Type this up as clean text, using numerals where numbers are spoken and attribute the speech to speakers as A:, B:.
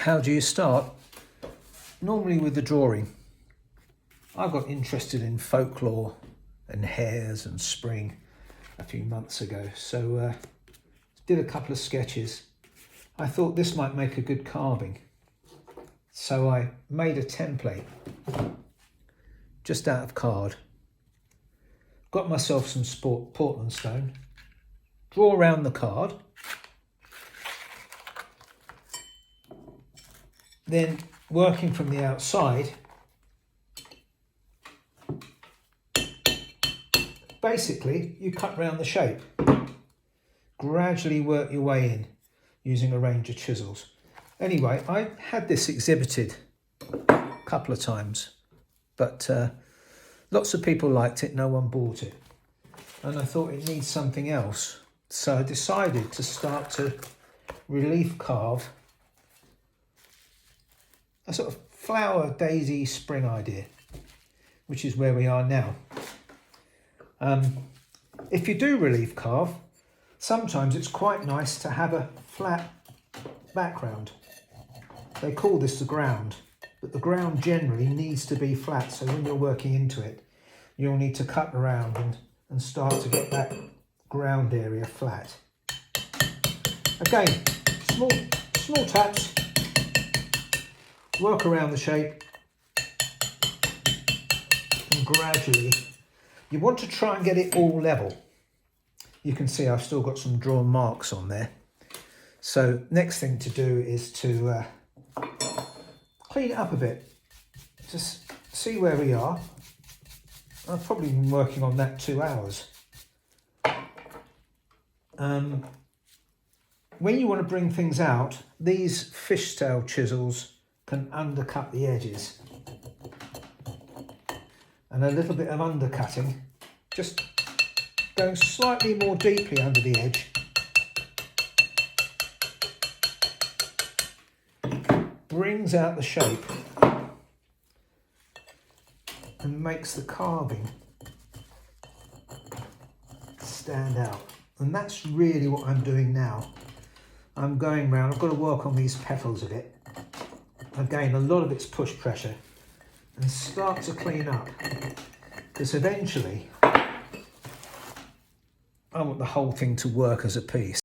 A: how do you start? Normally with the drawing. I got interested in folklore and hares and spring a few months ago, so did a couple of sketches. I thought this might make a good carving, so I made a template just out of card, got myself some Portland stone, draw around the card, then working from the outside, basically you cut round the shape, gradually work your way in using a range of chisels. Anyway, I had this exhibited a couple of times, but lots of people liked it, no one bought it. And I thought it needs something else. So I decided to start to relief carve a sort of flower daisy spring idea, which is where we are now. If you do relief carve, sometimes it's quite nice to have a flat background. They call this the ground, but the ground generally needs to be flat, so when you're working into it, you'll need to cut around and start to get that ground area flat. Again, small taps, work around the shape, and gradually, you want to try and get it all level. You can see I've still got some drawn marks on there. So next thing to do is to clean it up a bit, just see where we are. I've probably been working on that 2 hours. When you want to bring things out, these fishtail chisels can undercut the edges. And a little bit of undercutting, just going slightly more deeply under the edge, brings out the shape and makes the carving stand out. And that's really what I'm doing now. I'm going round, I've got to work on these petals a bit. Again, a lot of it's push pressure, and start to clean up, because eventually I want the whole thing to work as a piece.